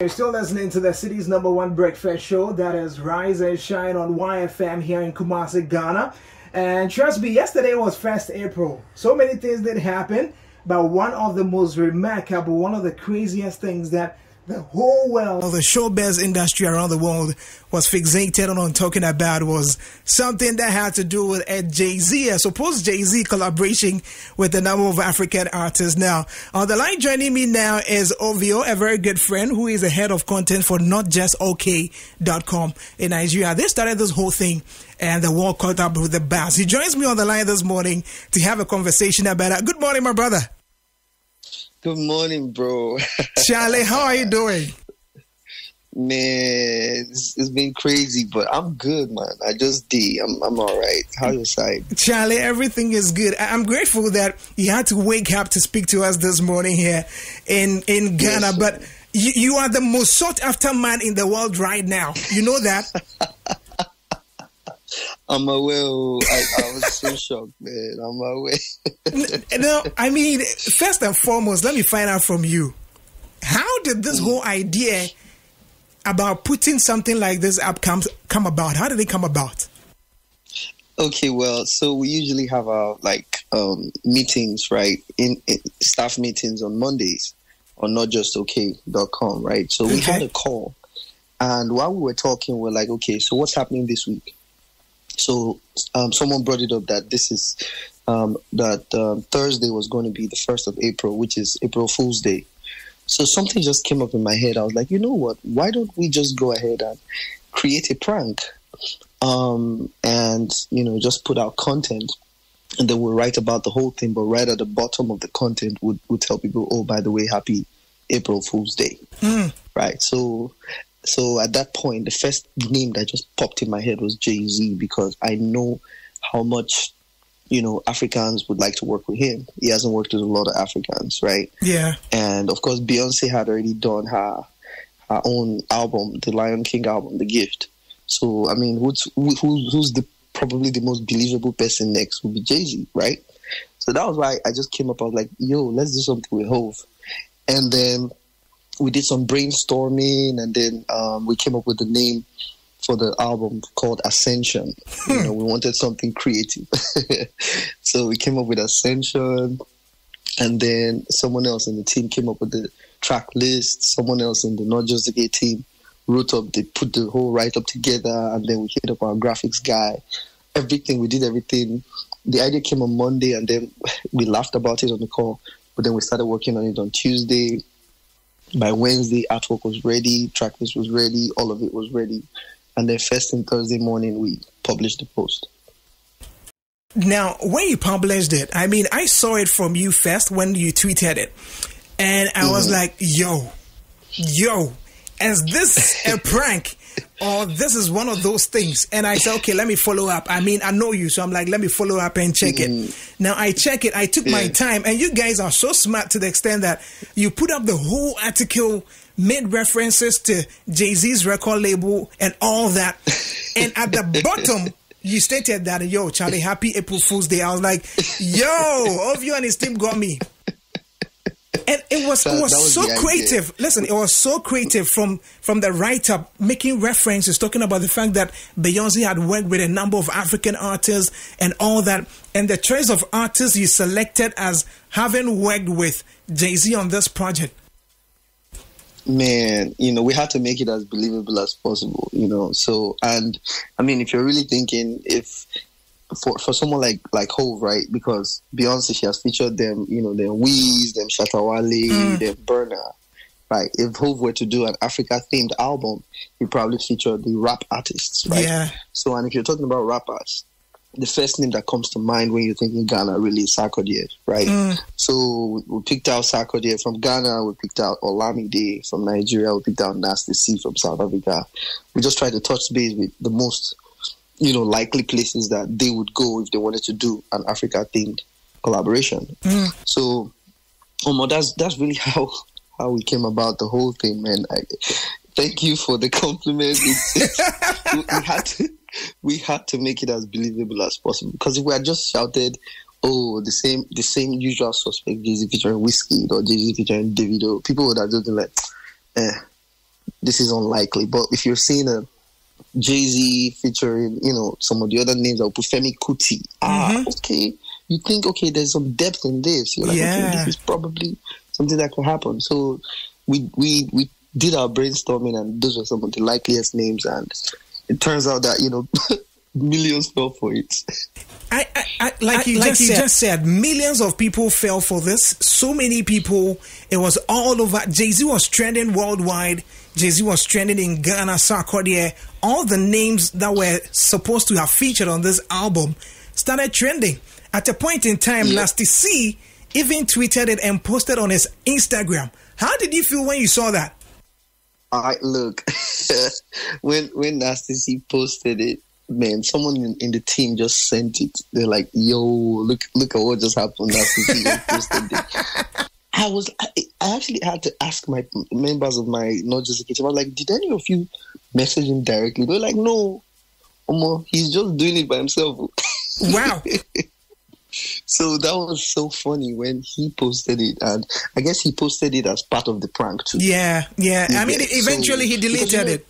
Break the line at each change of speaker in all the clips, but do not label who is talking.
You're still listening to the city's #1 breakfast show, that is Rise and Shine on YFM here in Kumasi, Ghana. And trust me, yesterday was 1st April. So many things did happen, but one of the most remarkable, one of the craziest things that the whole world, the showbiz industry around the world was fixated on talking about was something that had to do with a Jay-Z, a supposed Jay-Z collaboration with a number of African artists. Now, on the line joining me now is OvieO, a very good friend who is the head of content for Notjustok.com in Nigeria. They started this whole thing and the world caught up with the bass. He joins me on the line this morning to have a conversation about it. Good morning, my brother.
Good morning, bro.
Charlie, how are you doing?
Man, it's been crazy, but I'm good, man. I'm all right. How's your side?
Charlie, everything is good. I'm grateful that you had to wake up to speak to us this morning here in Ghana. Yes, but you are the most sought-after man in the world right now. You know that?
I'm aware. I was so shocked, man. I'm aware.
No, I mean, first and foremost, let me find out from you. How did this whole idea about putting something like this up come about? How did it come about?
Okay, well, so we usually have our meetings, right? In staff meetings on Mondays on Notjustok.com, right? So we had a call, and while we were talking, we're like, okay, so what's happening this week? So someone brought it up that Thursday was going to be the 1st of April, which is April Fool's Day. So something just came up in my head. I was like, you know what? Why don't we just go ahead and create a prank and, just put out content, and then we'll write about the whole thing. But right at the bottom of the content would tell people, oh, by the way, happy April Fool's Day. Right. So at that point, the first name that just popped in my head was Jay-Z, because I know how much, Africans would like to work with him. He hasn't worked with a lot of Africans, right?
Yeah.
And of course, Beyonce had already done her own album, the Lion King album, The Gift. So, I mean, who's probably the most believable person next would be Jay-Z, right? So that was why I just came up. I was like, yo, let's do something with Hove. And then we did some brainstorming, and then we came up with the name for the album called Ascension. We wanted something creative. So we came up with Ascension, and then someone else in the team came up with the track list. Someone else in the Notjustok team they put the whole write-up together, and then we hit up our graphics guy. We did everything. The idea came on Monday, and then we laughed about it on the call, but then we started working on it on Tuesday. By Wednesday, artwork was ready, track list was ready, all of it was ready. And then first thing Thursday morning, we published the post.
Now, when you published it, I mean, I saw it from you first when you tweeted it. And I was like, yo, is this a prank? Or this is one of those things? And I said, okay, let me follow up. I mean, I know you, so I'm like, let me follow up and check it. Now, I check it. I took my time. And you guys are so smart to the extent that you put up the whole article, made references to Jay-Z's record label and all that. And at the bottom, you stated that, yo, Charlie, happy April Fool's Day. I was like, yo, OvieO and his team got me. And it was so creative. Listen, it was so creative from the write-up, making references, talking about the fact that Beyonce had worked with a number of African artists and all that. And the choice of artists you selected as having worked with Jay-Z on this project.
Man, we had to make it as believable as possible, So, and I mean, if you're really thinking, if for someone like Hove, right? Because Beyonce, she has featured them, them Wiz, them Shatta Wale, them Burna, right? If Hove were to do an Africa-themed album, he'd probably feature the rap artists, right? Yeah. So, and if you're talking about rappers, the first name that comes to mind when you're thinking Ghana really is Sarkodie, right? So we picked out Sarkodie from Ghana, we picked out Olamide from Nigeria, we picked out Nasty C from South Africa. We just tried to touch base with the most, likely places that they would go if they wanted to do an Africa-themed collaboration. So, that's really how we came about the whole thing, man. Thank you for the compliment. We had to make it as believable as possible, because if we had just shouted, "Oh, the same usual suspect, Jay-Z featuring Whiskey or Jay-Z featuring Davido," people would have just been like, this is unlikely. But if you're seeing a Jay-Z featuring, some of the other names, I'll put Femi Kuti. Okay. You think, okay, there's some depth in this. You're like, okay, this is probably something that could happen. So we did our brainstorming, and those were some of the likeliest names. And it turns out that, millions fell for it.
Like you just said, millions of people fell for this. So many people. It was all over. Jay-Z was trending worldwide. Jay-Z was trending in Ghana, Sarkodie. All the names that were supposed to have featured on this album started trending. At a point in time, Nasty C even tweeted it and posted on his Instagram. How did you feel when you saw that?
Look, when Nasty C posted it, man, someone in the team just sent it. They're like, "Yo, look at what just happened." Nasty C posted it. I actually had to ask my members of my Notjustok team. I was like, "Did any of you message him directly?" They're like, "No, Omo, he's just doing it by himself."
Wow.
So that was so funny when he posted it, and I guess he posted it as part of the prank too.
Yeah. I mean, eventually he deleted it.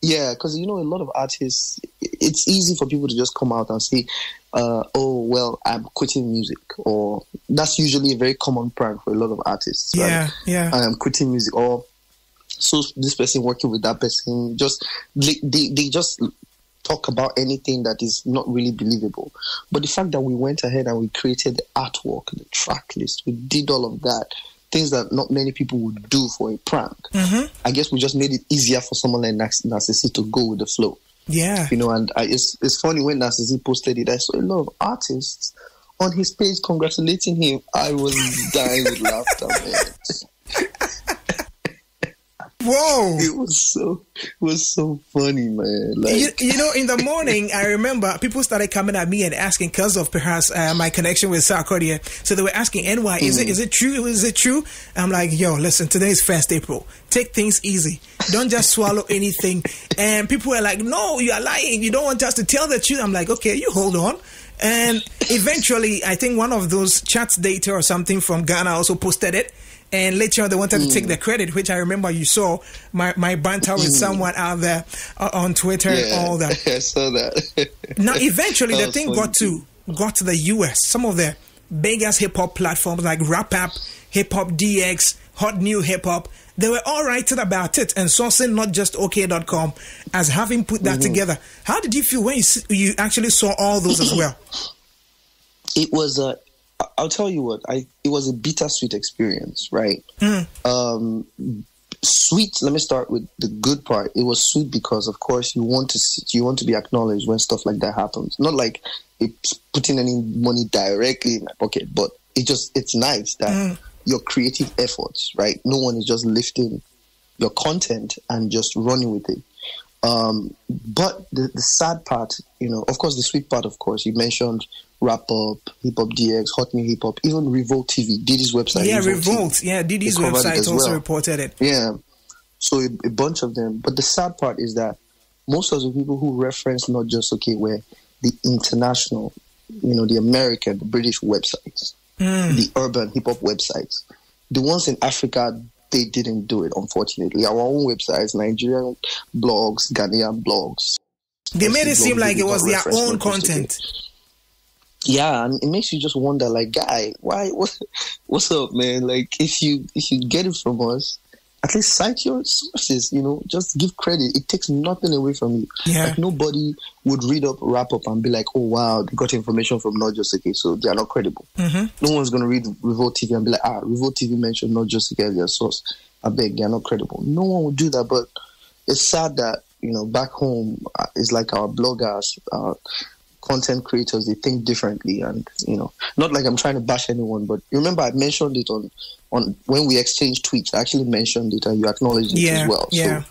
Yeah, because a lot of artists, it's easy for people to just come out and say, "Oh, well, I'm quitting music," or that's usually a very common prank for a lot of artists.
Yeah,
right? I'm quitting music, or so this person working with that person, they just talk about anything that is not really believable. But the fact that we went ahead and we created the artwork, the track list, we did all of that, things that not many people would do for a prank. I guess we just made it easier for someone like Narcissi to go with the flow.
Yeah.
And it's funny when Narcissi posted it, I saw a lot of artists on his page congratulating him. I was dying with laughter, man.
Whoa!
It was so funny, man. Like,
in the morning, I remember people started coming at me and asking, because of perhaps my connection with Sarkodie. So they were asking, NY, is it true? Is it true? I'm like, yo, listen, today is 1st April. Take things easy. Don't just swallow anything. And people were like, no, you are lying. You don't want us to tell the truth. I'm like, okay, you hold on. And eventually, I think one of those chats data or something from Ghana also posted it. And later on, they wanted to take the credit, which I remember you saw my banter with someone out there on Twitter and all that.
I saw that.
Now, eventually, the thing got to the US. Some of the biggest hip hop platforms like Rap App, Hip Hop DX, Hot New Hip Hop, they were all writing about it and sourcing Notjustok.com as having put that together. How did you feel when you actually saw all those as well?
It was I'll tell you what, it was a bittersweet experience, right? Sweet. Let me start with the good part. It was sweet because, of course, you want to be acknowledged when stuff like that happens. Not like it's putting any money directly in my pocket, but it's nice that your creative efforts, right? No one is just lifting your content and just running with it. But the sad part, of course, the sweet part, of course, you mentioned Wrap Up, Hip Hop DX, Hot New Hip Hop, even Revolt TV, Didi's website.
Yeah, Revolt. Yeah, Didi's website also reported it.
Yeah. So a bunch of them. But the sad part is that most of the people who reference Notjustok were the international, the American, the British websites, the urban hip hop websites. The ones in Africa, they didn't do it, unfortunately. Our own websites, Nigerian blogs, Ghanaian blogs.
They made it seem like it was their own content.
Yeah, and it makes you just wonder, like, guy, what's up, man? Like, if you get it from us, at least cite your sources, just give credit. It takes nothing away from you.
Yeah.
Like, nobody would Wrap Up and be like, oh, wow, they got information from Notjustok, so they are not credible. No one's going to read Revolt TV and be like, Revolt TV mentioned Notjustok as their source. I beg, they are not credible. No one would do that, but it's sad that, back home, it's like our bloggers, content creators, they think differently, and not like I'm trying to bash anyone, but remember I mentioned it on when we exchanged tweets. I actually mentioned it and you acknowledged it as well. So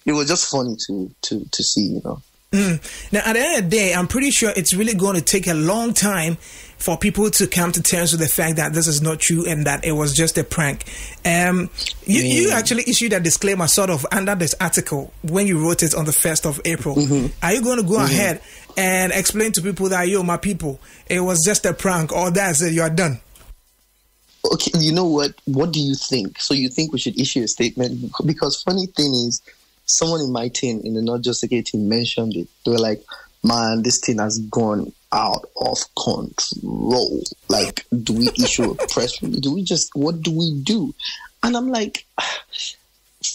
it was just funny to see. Now
at the end of the day, I'm pretty sure it's really going to take a long time for people to come to terms with the fact that this is not true and that it was just a prank. You actually issued a disclaimer sort of under this article when you wrote it on the 1st of April. Are you going to go ahead and explain to people that, yo, my people, it was just a prank, or that's it, you are done?
Okay, you know what? What do you think? So you think we should issue a statement? Because funny thing is, someone in my team, in the Notjustok team, mentioned it. They were like, man, this thing has gone out of control. Like, do we issue a press release? What do we do? And I'm like,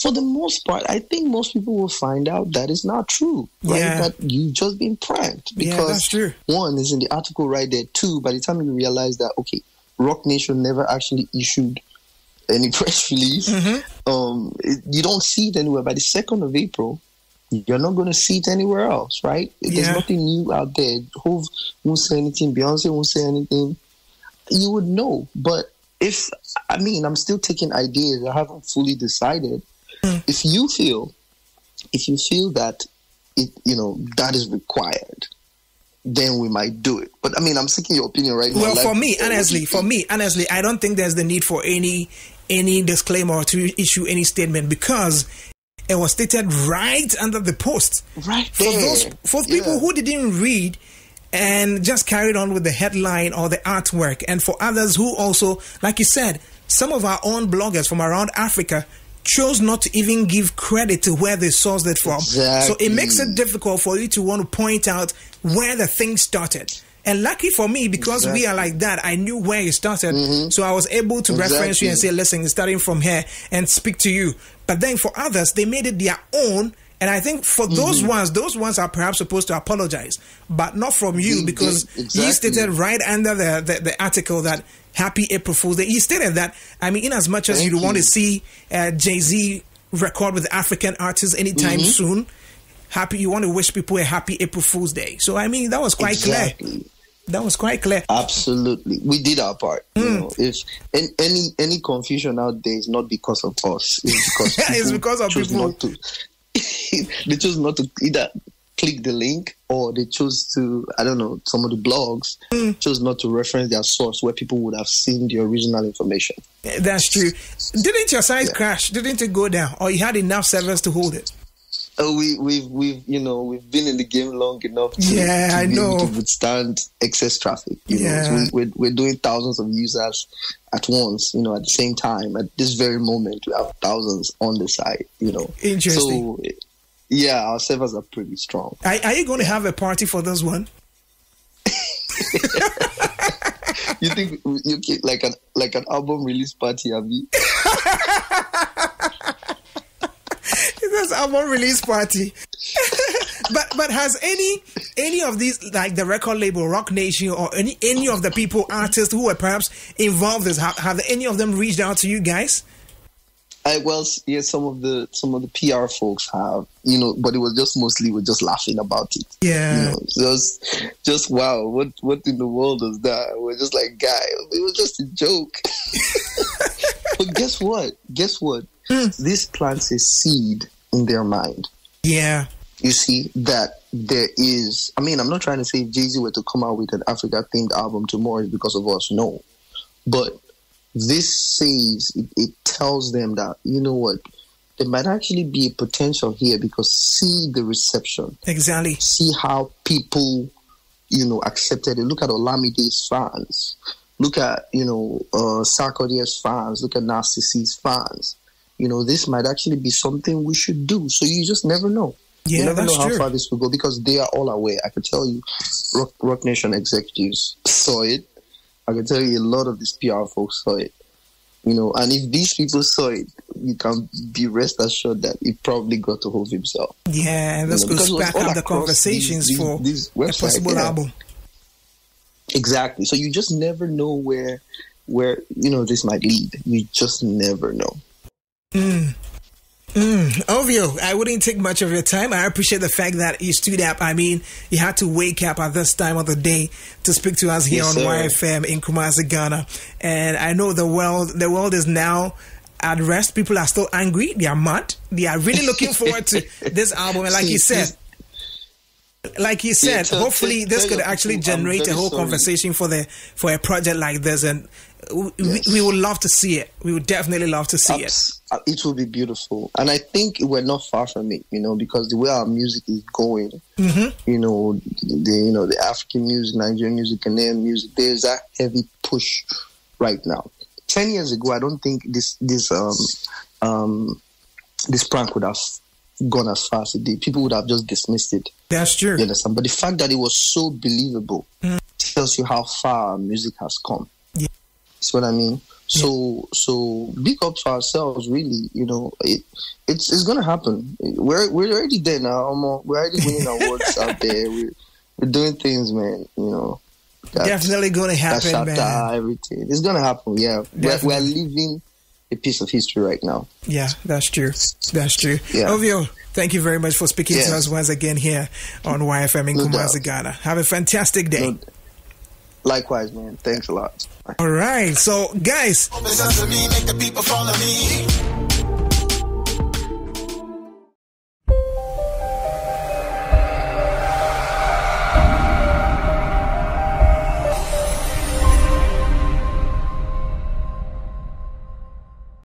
for the most part, I think most people will find out that it's not true, right?
Yeah.
That you've just been pranked. Because
yeah, that's true.
One is in the article right there. Two, by the time you realize that, okay, Rock Nation never actually issued any press release. You don't see it anywhere. By the 2nd of April, you're not going to see it anywhere else, right? There's nothing new out there. Hove won't say anything. Beyonce won't say anything. You would know. But I'm still taking ideas. I haven't fully decided. If you feel that that is required, then we might do it. But I'm seeking your opinion right now.
Well, for me, honestly, I don't think there's the need for any disclaimer or to issue any statement, because it was stated right under the post.
Right there.
For people who didn't read and just carried on with the headline or the artwork, and for others who also, like you said, some of our own bloggers from around Africa chose not to even give credit to where they sourced it from.
Exactly.
So it makes it difficult for you to want to point out where the thing started. And lucky for me, because we are like that, I knew where it started. So I was able to reference you and say, listen, it's starting from here, and speak to you. But then for others, they made it their own. And I think for those ones are perhaps supposed to apologize, but not from you, because you stated right under the article that Happy April Fool's Day. You stated that, in as much as you want to see Jay-Z record with African artists anytime soon, you want to wish people a Happy April Fool's Day. So, that was quite clear. That was quite clear.
Absolutely. We did our part. If any confusion out there is not because of us, it's because of people. Not to, they chose not to either click the link, or they chose to, some of the blogs chose not to reference their source where people would have seen the original information.
That's true. Didn't your site crash? Didn't it go down? Or you had enough servers to hold it?
Oh, we've been in the game long enough to be able to withstand excess traffic. So we're doing thousands of users at once, at the same time. At this very moment, we have thousands on the site,
Interesting.
So, our servers are pretty strong.
Are you going to have a party for this one?
You think like an album release party, Abby?
This album release party. but has any of these, like the record label Rock Nation, or any of the people, artists who were perhaps involved in this, have any of them reached out to you guys? Some of the PR folks have, but it was just mostly we're just laughing about it. Yeah. Just wow, what in the world is that? We're just like, guy, it was just a joke. But guess what? This plants a seed in their mind. Yeah. You see that there is, I'm not trying to say if Jay-Z were to come out with an Africa-themed album tomorrow it's because of us, no. But this says, it tells them that, you know what, there might actually be a potential here, because see the reception. Exactly. See how people, accepted it. Look at Olamide's fans. Look at, Sarkodie's fans. Look at Narcisse's fans. This might actually be something we should do. So you just never know. Yeah, you never know how far this will go, because they are all aware. I can tell you, Rock Nation executives saw it. I can tell you a lot of these PR folks saw it. And if these people saw it, you can be rest assured that it probably got to Hove himself. Yeah, and that's going to spark up the conversations for a possible album. Exactly. So you just never know where this might lead. You just never know. OvieO, I wouldn't take much of your time. I appreciate the fact that you stood up. You had to wake up at this time of the day to speak to us here on YFM in Kumasi, Ghana. And I know the world is now at rest. People are still angry. They are mad. They are really looking forward to this album. And like you said, hopefully this could actually generate a whole conversation for a project like this. And we would love to see it. We would definitely love to see it. It will be beautiful. And I think we're not far from it, because the way our music is going, the African music, Nigerian music, Ghanaian music, there's that heavy push right now
10 years ago, I don't think this prank would have gone as far as it did. People would have just dismissed it.
That's true.
You understand? But the fact that it was so believable tells you how far our music has come.
Yeah.
See what I mean? So big up to ourselves, really. You know, it's gonna happen. We're already there now. We're already winning awards out there. We're doing things, man. You know,
definitely gonna happen, man.
Everything it's gonna happen. Yeah, we're living a piece of history right now.
Yeah, that's true. That's true.
Yeah.
OvieO, thank you very much for speaking to us once again here on YFM in Kumasi, Ghana. Have a fantastic day.
Likewise, man. Thanks a lot.
All right. So, guys.